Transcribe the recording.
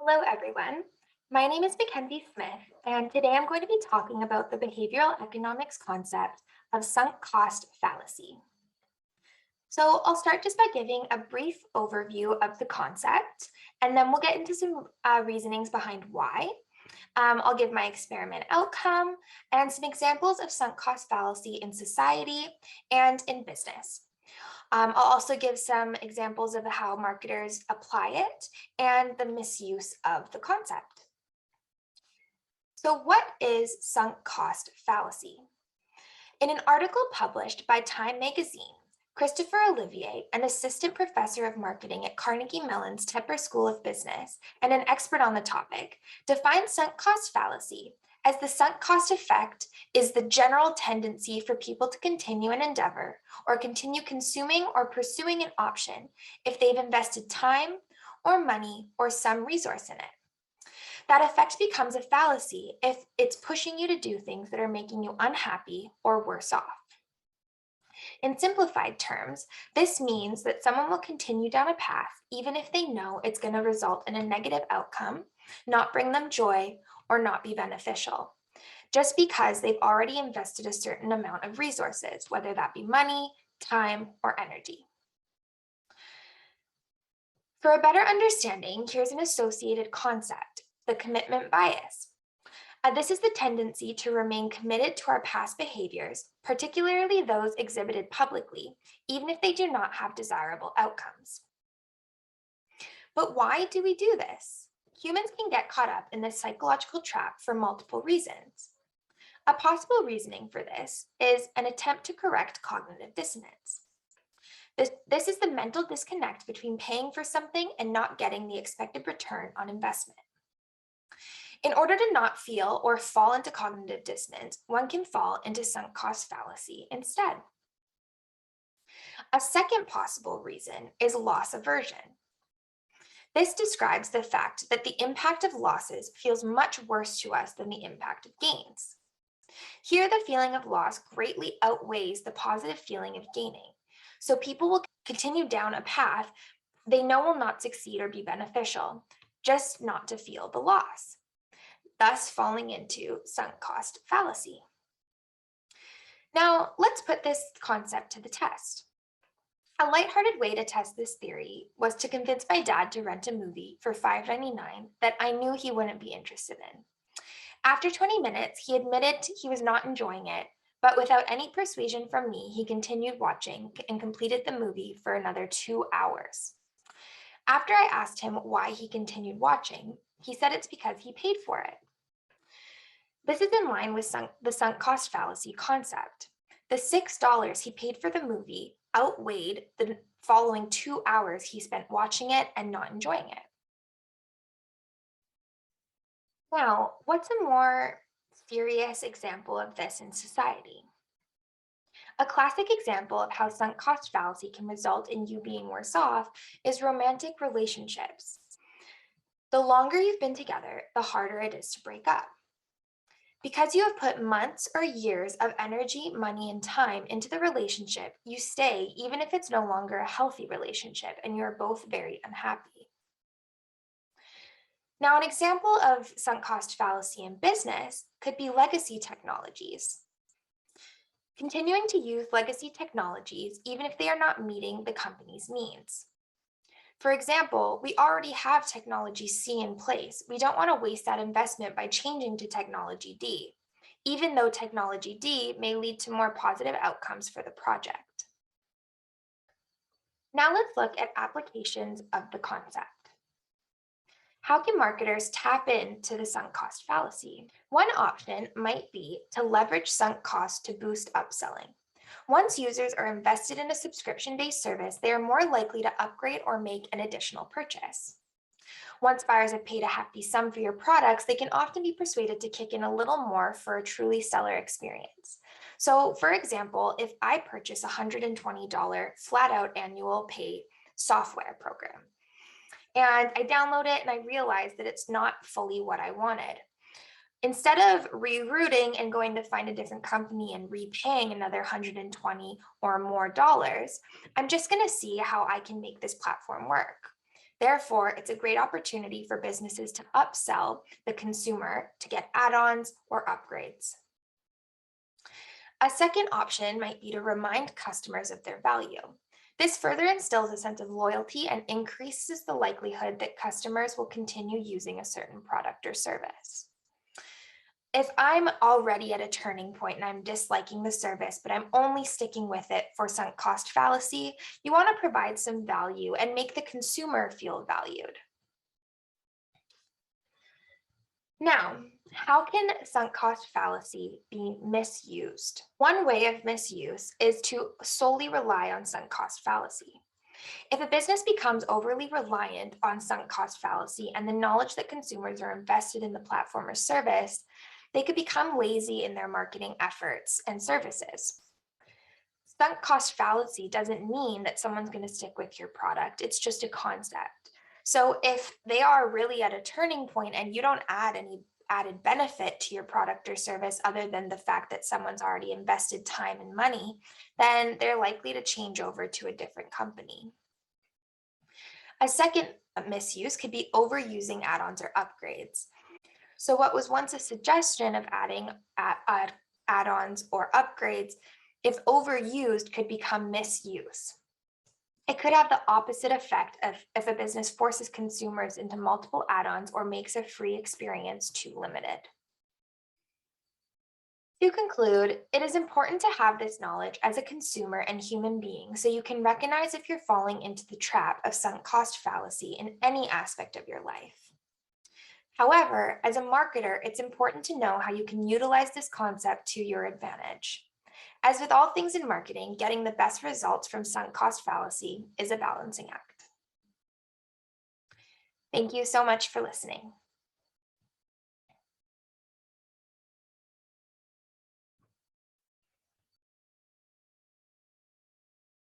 Hello, everyone. My name is Mackenzie Smith, and today I'm going to be talking about the behavioral economics concept of sunk cost fallacy. So I'll start just by giving a brief overview of the concept, and then we'll get into some reasonings behind why. I'll give my experiment outcome and some examples of sunk cost fallacy in society and in business. I'll also give some examples of how marketers apply it and the misuse of the concept. So what is sunk cost fallacy? In an article published by Time magazine, Christopher Olivier, an assistant professor of marketing at Carnegie Mellon's Tepper School of Business and an expert on the topic, defines sunk cost fallacy as the sunk cost effect is the general tendency for people to continue an endeavor or continue consuming or pursuing an option if they've invested time or money or some resource in it. That effect becomes a fallacy if it's pushing you to do things that are making you unhappy or worse off. In simplified terms, this means that someone will continue down a path even if they know it's going to result in a negative outcome, not bring them joy, or not be beneficial, just because they've already invested a certain amount of resources, whether that be money, time, or energy. For a better understanding, here's an associated concept, the commitment bias. This is the tendency to remain committed to our past behaviors, particularly those exhibited publicly, even if they do not have desirable outcomes. But why do we do this? Humans can get caught up in this psychological trap for multiple reasons. A possible reasoning for this is an attempt to correct cognitive dissonance. This is the mental disconnect between paying for something and not getting the expected return on investment. In order to not feel or fall into cognitive dissonance, one can fall into sunk cost fallacy instead. A second possible reason is loss aversion. This describes the fact that the impact of losses feels much worse to us than the impact of gains. Here, the feeling of loss greatly outweighs the positive feeling of gaining, so people will continue down a path they know will not succeed or be beneficial, just not to feel the loss, thus falling into sunk cost fallacy. Now, let's put this concept to the test. A lighthearted way to test this theory was to convince my dad to rent a movie for $5.99 that I knew he wouldn't be interested in. After 20 minutes, he admitted he was not enjoying it, but without any persuasion from me, he continued watching and completed the movie for another 2 hours. After I asked him why he continued watching, he said it's because he paid for it. This is in line with the sunk cost fallacy concept. The $6 he paid for the movie outweighed the following 2 hours he spent watching it and not enjoying it. Now, what's a more serious example of this in society? A classic example of how sunk cost fallacy can result in you being worse off is romantic relationships. The longer you've been together, the harder it is to break up. Because you have put months or years of energy, money, and time into the relationship, you stay even if it's no longer a healthy relationship and you're both very unhappy. Now, an example of sunk cost fallacy in business could be legacy technologies. Continuing to use legacy technologies even if they are not meeting the company's needs. For example, we already have technology C in place. We don't want to waste that investment by changing to technology D, even though technology D may lead to more positive outcomes for the project. Now let's look at applications of the concept. How can marketers tap into the sunk cost fallacy? One option might be to leverage sunk costs to boost upselling. Once users are invested in a subscription-based service, they are more likely to upgrade or make an additional purchase. Once buyers have paid a hefty sum for your products, they can often be persuaded to kick in a little more for a truly stellar experience. So, for example, if I purchase a $120 flat-out annual pay software program, and I download it and I realize that it's not fully what I wanted, instead of rerouting and going to find a different company and repaying another 120 or more dollars, I'm just going to see how I can make this platform work. Therefore, it's a great opportunity for businesses to upsell the consumer to get add-ons or upgrades. A second option might be to remind customers of their value. This further instills a sense of loyalty and increases the likelihood that customers will continue using a certain product or service. If I'm already at a turning point and I'm disliking the service, but I'm only sticking with it for sunk cost fallacy, you want to provide some value and make the consumer feel valued. Now, how can sunk cost fallacy be misused? One way of misuse is to solely rely on sunk cost fallacy. If a business becomes overly reliant on sunk cost fallacy and the knowledge that consumers are invested in the platform or service, they could become lazy in their marketing efforts and services. Sunk cost fallacy doesn't mean that someone's going to stick with your product. It's just a concept. So if they are really at a turning point and you don't add any added benefit to your product or service other than the fact that someone's already invested time and money, then they're likely to change over to a different company. A second misuse could be overusing add-ons or upgrades. So what was once a suggestion of adding add-ons or upgrades, if overused, could become misuse. It could have the opposite effect of if a business forces consumers into multiple add-ons or makes a free experience too limited. To conclude, it is important to have this knowledge as a consumer and human being so you can recognize if you're falling into the trap of sunk cost fallacy in any aspect of your life. However, as a marketer, it's important to know how you can utilize this concept to your advantage. As with all things in marketing, getting the best results from sunk cost fallacy is a balancing act. Thank you so much for listening.